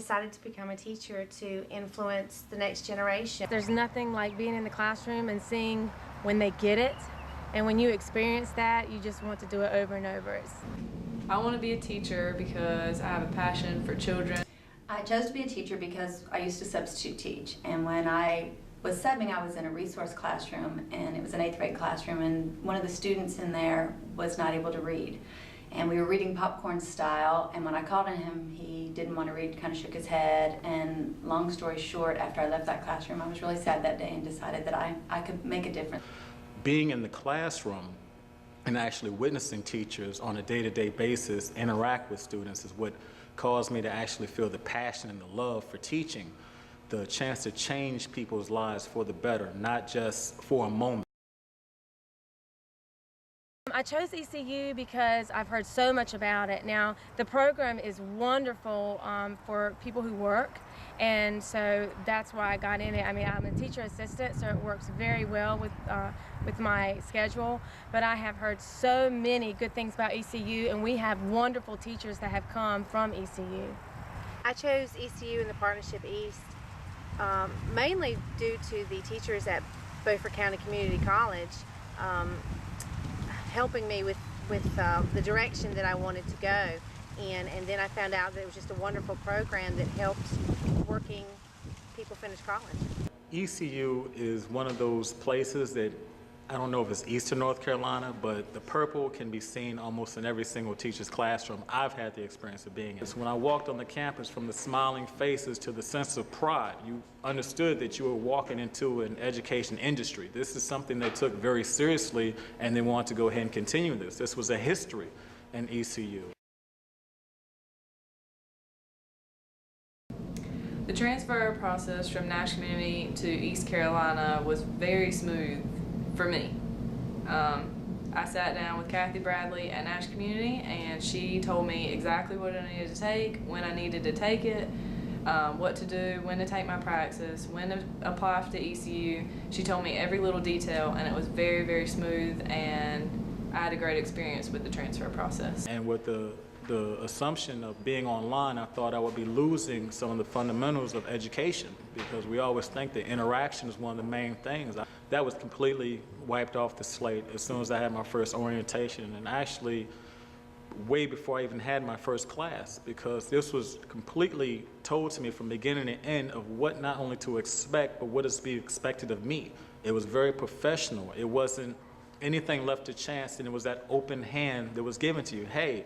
decided to become a teacher to influence the next generation. There's nothing like being in the classroom and seeing when they get it, and when you experience that, you just want to do it over and over. I want to be a teacher because I have a passion for children. I chose to be a teacher because I used to substitute teach, and when I was subbing, I was in a resource classroom, and it was an 8th grade classroom, and one of the students in there was not able to read. And we were reading popcorn style, and when I called on him, he didn't want to read, kind of shook his head, and long story short, after I left that classroom, I was really sad that day and decided that I could make a difference. Being in the classroom and actually witnessing teachers on a day-to-day basis interact with students is what caused me to actually feel the passion and the love for teaching, the chance to change people's lives for the better, not just for a moment. I chose ECU because I've heard so much about it. Now, the program is wonderful for people who work, and so that's why I got in it. I mean, I'm a teacher assistant, so it works very well with my schedule, but I have heard so many good things about ECU, and we have wonderful teachers that have come from ECU. I chose ECU in the Partnership East mainly due to the teachers at Beaufort County Community College helping me with the direction that I wanted to go, and then I found out that it was just a wonderful program that helped working people finish college. ECU is one of those places that, I don't know if it's Eastern North Carolina, but the purple can be seen almost in every single teacher's classroom. I've had the experience of being in. So when I walked on the campus, from the smiling faces to the sense of pride, you understood that you were walking into an education industry. This is something they took very seriously, and they wanted to go ahead and continue this. This was a history in ECU. The transfer process from Nash Community to East Carolina was very smooth for me. I sat down with Kathy Bradley at Nash Community, and she told me exactly what I needed to take, when I needed to take it, what to do, when to take my praxis, when to apply for the ECU. She told me every little detail, and it was very, very smooth, and I had a great experience with the transfer process. And with the assumption of being online, I thought I would be losing some of the fundamentals of education, because we always think that interaction is one of the main things. That was completely wiped off the slate as soon as I had my first orientation, and actually way before I even had my first class, because this was completely told to me from beginning to end of what not only to expect, but what is to be expected of me. It was very professional. It wasn't anything left to chance, and it was that open hand that was given to you. Hey,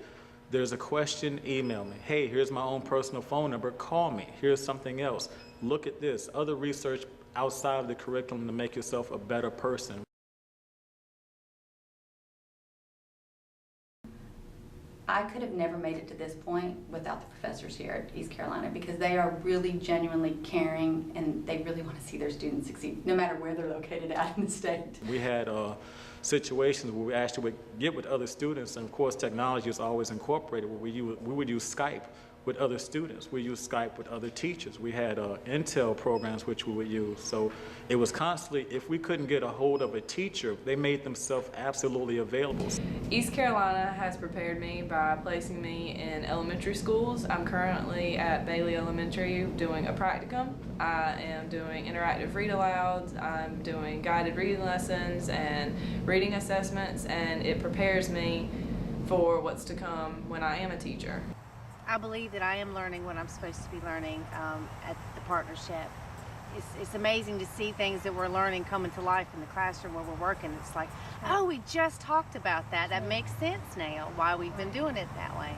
there's a question, email me. Hey, here's my own personal phone number, call me. Here's something else. Look at this. Other research outside of the curriculum to make yourself a better person. I could have never made it to this point without the professors here at East Carolina, because they are really genuinely caring, and they really want to see their students succeed, no matter where they're located at in the state. We had situations where we actually would get with other students, and of course technology is always incorporated, where we would use Skype with other students. We used Skype with other teachers. We had Intel programs which we would use. So it was constantly, if we couldn't get a hold of a teacher, they made themselves absolutely available. East Carolina has prepared me by placing me in elementary schools. I'm currently at Bailey Elementary doing a practicum. I am doing interactive read alouds. I'm doing guided reading lessons and reading assessments, and it prepares me for what's to come when I am a teacher. I believe that I am learning what I'm supposed to be learning at the partnership. It's amazing to see things that we're learning coming to life in the classroom where we're working. It's like, oh, we just talked about that. That makes sense now, why we've been doing it that way.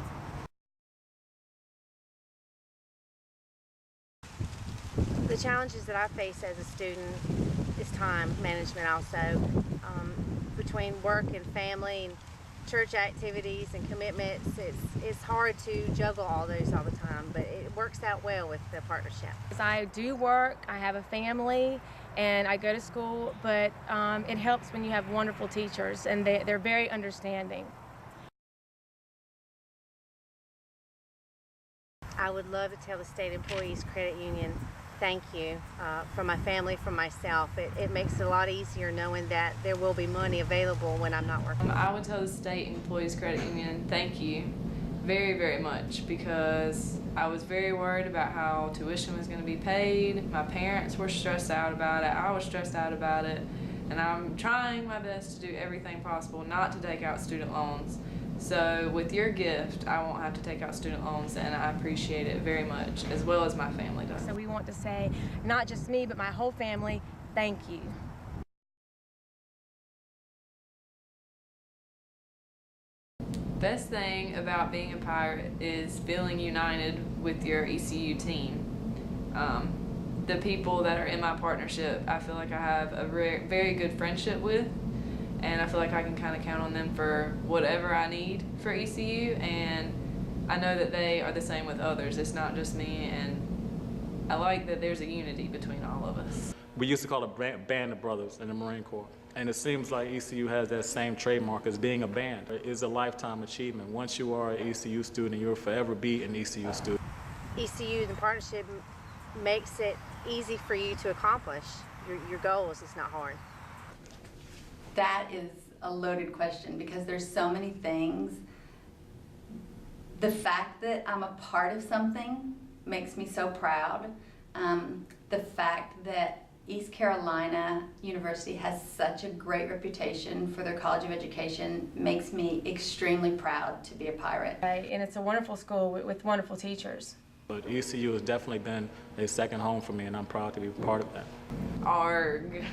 The challenges that I face as a student is time management also. Between work and family and church activities and commitments, it's hard to juggle all those all the time, but it works out well with the partnership. I do work, I have a family, and I go to school, but it helps when you have wonderful teachers, and they're very understanding. I would love to tell the State Employees Credit Union thank you from my family, from myself. It makes it a lot easier knowing that there will be money available when I'm not working. I would tell the State Employees Credit Union thank you very, very much, because I was very worried about how tuition was going to be paid. My parents were stressed out about it. I was stressed out about it. And I'm trying my best to do everything possible not to take out student loans. So with your gift, I won't have to take out student loans, and I appreciate it very much, as well as my family does. So we want to say, not just me, but my whole family, thank you. Best thing about being a pirate is feeling united with your ECU team. The people that are in my partnership, I feel like I have a very good friendship with, and I feel like I can kind of count on them for whatever I need for ECU, and I know that they are the same with others. It's not just me, and I like that there's a unity between all of us. We used to call it band of brothers in the Marine Corps. And it seems like ECU has that same trademark as being a band. It is a lifetime achievement. Once you are an ECU student, you'll forever be an ECU student. ECU, the partnership, makes it easy for you to accomplish your goals. It's not hard. That is a loaded question because there's so many things. The fact that I'm a part of something makes me so proud. The fact that East Carolina University has such a great reputation for their College of Education makes me extremely proud to be a pirate. And it's a wonderful school with wonderful teachers. But ECU has definitely been a second home for me, and I'm proud to be part of that. Arg.